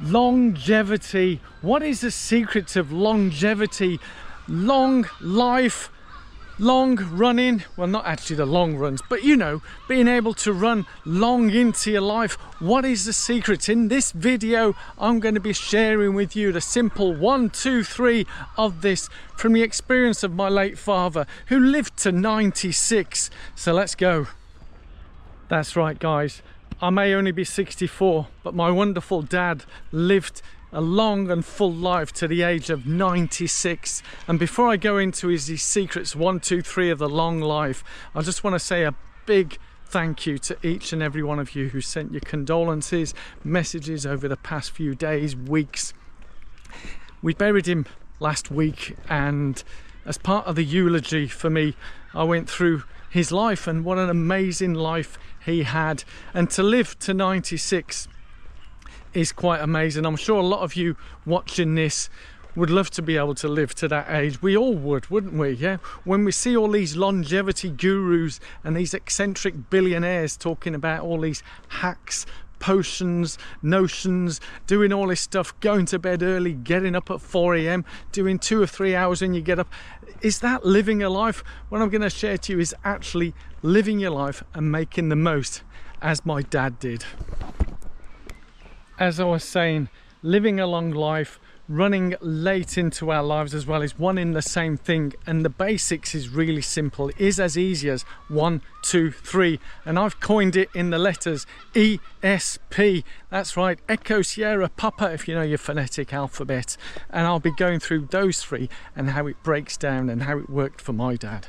Longevity. What is the secret of longevity? Long life, long running. Well, not actually the long runs, but you know, being able to run long into your life. What is the secret? In this video, I'm going to be sharing with you the simple 1, 2, 3 of this from the experience of my late father, who lived to 96. So let's go. That's right, guys. I may only be 64, but my wonderful dad lived a long and full life to the age of 96. And before I go into his secrets 1, 2, 3 of the long life, I just want to say a big thank you to each and every one of you who sent your condolences, messages over the past few days, weeks. We buried him last week, and as part of the eulogy for me, I went through his life and what an amazing life he had. And to live to 96 is quite amazing. I'm sure a lot of you watching this would love to be able to live to that age. We all would, wouldn't we? Yeah. When we see all these longevity gurus and these eccentric billionaires talking about all these hacks, potions, notions, doing all this stuff, going to bed early, getting up at 4 AM, doing 2 or 3 hours when you get up. Is that living a life? What I'm going to share to you is actually living your life and making the most, as my dad did. As I was saying, living a long life, running late into our lives as well is one in the same thing, and the basics is really simple. It is as easy as 1, 2, 3, and I've coined it in the letters ESP. That's right, Echo, Sierra, Papa, if you know your phonetic alphabet. And I'll be going through those 3 and how it breaks down and how it worked for my dad.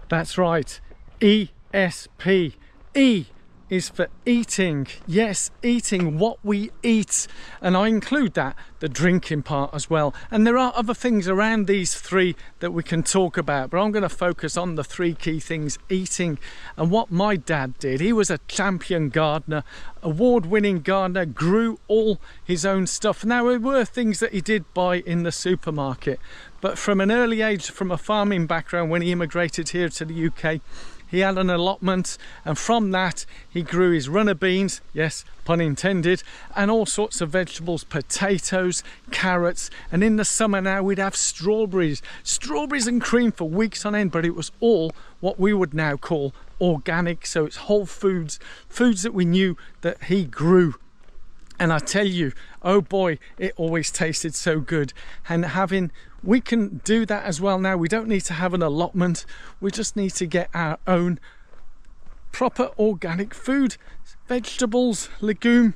That's right, ESP. E is for eating. Yes, eating, what we eat, and I include that the drinking part as well. And there are other things around these 3 that we can talk about, but I'm going to focus on the 3 key things: eating. And what my dad did, he was a champion gardener, award-winning gardener, grew all his own stuff. Now, there were things that he did buy in the supermarket, but from an early age, from a farming background, when he immigrated here to the UK, he had an allotment, and from that he grew his runner beans, yes, pun intended, and all sorts of vegetables, potatoes, carrots, and in the summer now we'd have strawberries and cream for weeks on end. But it was all what we would now call organic, so it's whole foods that we knew that he grew. And I tell you, oh boy, it always tasted so good. And we can do that as well now. We don't need to have an allotment. We just need to get our own proper organic food, vegetables, legume,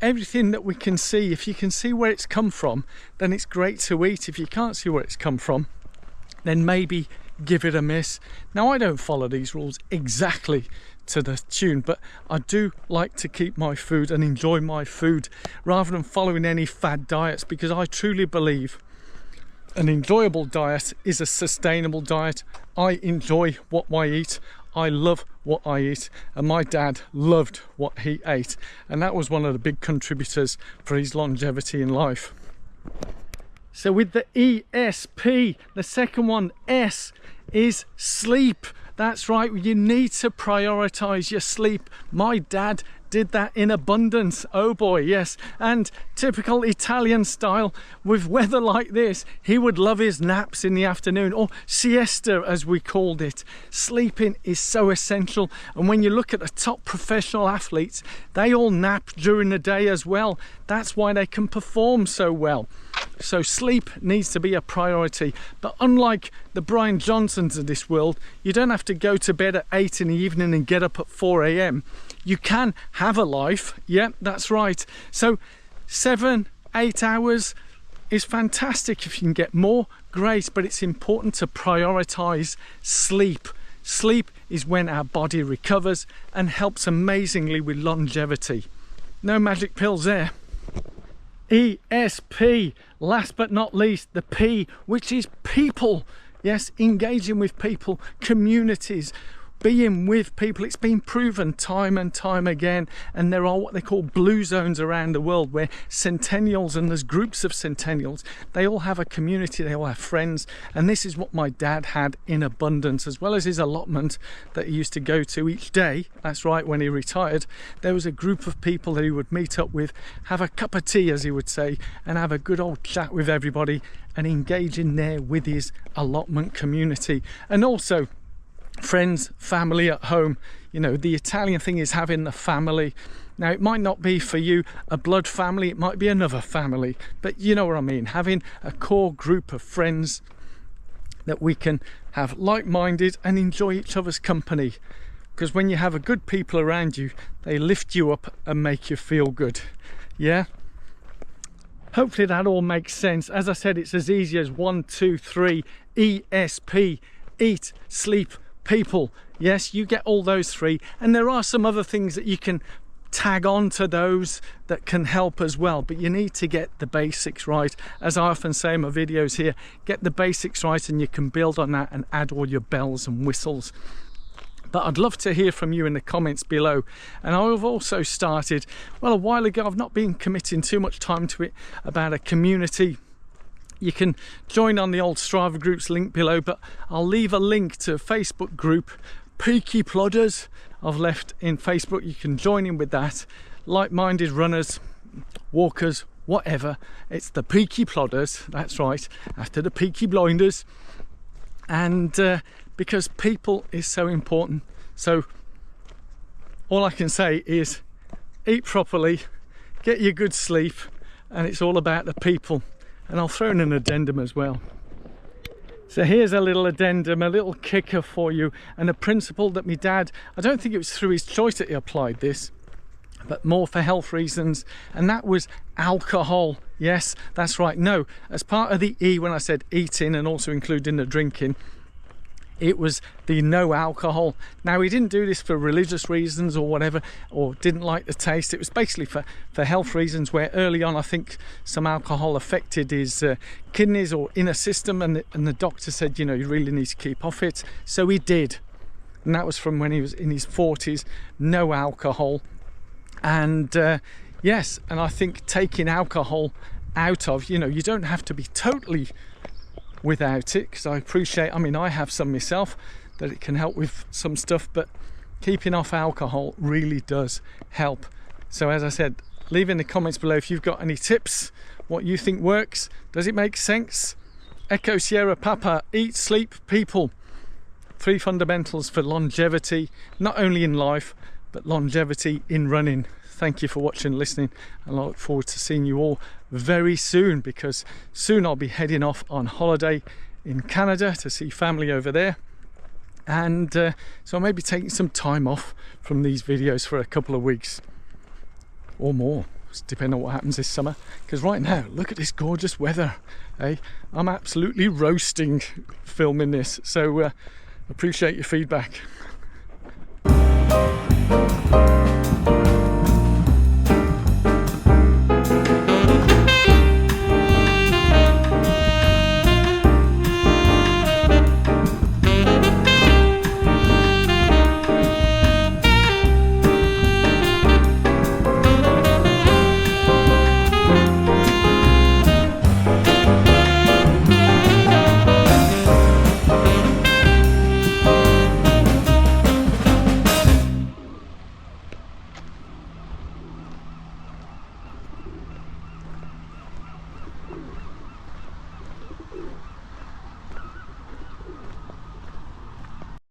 everything that we can see. If you can see where it's come from, then it's great to eat. If you can't see where it's come from, then maybe give it a miss. Now, I don't follow these rules exactly to the tune, but I do like to keep my food and enjoy my food rather than following any fad diets, because I truly believe an enjoyable diet is a sustainable diet. I enjoy what I eat. I love what I eat, and my dad loved what he ate, and that was one of the big contributors for his longevity in life. So with the ESP, the second one, S, is sleep. That's right, you need to prioritize your sleep. My dad did that in abundance. Oh boy, yes. And typical Italian style, with weather like this, he would love his naps in the afternoon, or siesta as we called it. Sleeping is so essential, and when you look at the top professional athletes, they all nap during the day as well. That's why they can perform so well. So sleep needs to be a priority. But unlike the Brian Johnsons of this world, you don't have to go to bed at 8 in the evening and get up at 4 AM. You can have a life. Yeah, that's right. So 7, 8 hours is fantastic. If you can get more, great, but it's important to prioritize sleep. Sleep is when our body recovers and helps amazingly with longevity. No magic pills there. ESP, last but not least, the P, which is people. Yes, engaging with people, communities. being with people. It's been proven time and time again, and there are what they call blue zones around the world where centennials, and there's groups of centennials, they all have a community, they all have friends, and this is what my dad had in abundance, as well as his allotment that he used to go to each day. That's right, when he retired, there was a group of people that he would meet up with, have a cup of tea, as he would say, and have a good old chat with everybody and engage in there with his allotment community. And also friends, family at home. You know, the Italian thing is having the family. Now, it might not be for you a blood family, it might be another family, but you know what I mean, having a core group of friends that we can have like-minded and enjoy each other's company. Because when you have a good people around you, they lift you up and make you feel good. Yeah, hopefully that all makes sense. As I said, it's as easy as 1, 2, 3 ESP: eat, sleep, people. Yes, you get all those 3, and there are some other things that you can tag on to those that can help as well, but you need to get the basics right. As I often say in my videos here, get the basics right and you can build on that and add all your bells and whistles. But I'd love to hear from you in the comments below. And I've also started, well, a while ago, I've not been committing too much time to it, about a community. You can join on the old Strava groups link below, but I'll leave a link to a Facebook group, Peaky Plodders, I've left in Facebook. You can join in with that. Like-minded runners, walkers, whatever. It's the Peaky Plodders, that's right, after the Peaky Blinders. And because people is so important. So all I can say is eat properly, get your good sleep, and it's all about the people. And I'll throw in an addendum as well. So here's a little addendum, a little kicker for you, and a principle that my dad, I don't think it was through his choice that he applied this, but more for health reasons, and that was alcohol. Yes, that's right. No, as part of the E, when I said eating and also including the drinking, it was the no alcohol. Now, he didn't do this for religious reasons or whatever, or didn't like the taste. It was basically for health reasons, where early on I think some alcohol affected his kidneys or inner system, and the doctor said, you know, you really need to keep off it. So he did, and that was from when he was in his 40s, no alcohol. And yes, and I think taking alcohol out of, you know, you don't have to be totally without it, because I appreciate, I mean, I have some myself, that it can help with some stuff, but keeping off alcohol really does help. So as I said, leave in the comments below if you've got any tips, what you think works. Does it make sense? Echo Sierra Papa, eat, sleep, people. 3 fundamentals for longevity, not only in life, but longevity in running. Thank you for watching and listening, and I look forward to seeing you all very soon, because soon I'll be heading off on holiday in Canada to see family over there, and so I may be taking some time off from these videos for a couple of weeks or more, depending on what happens this summer, because right now, look at this gorgeous weather, eh? I'm absolutely roasting filming this, so appreciate your feedback.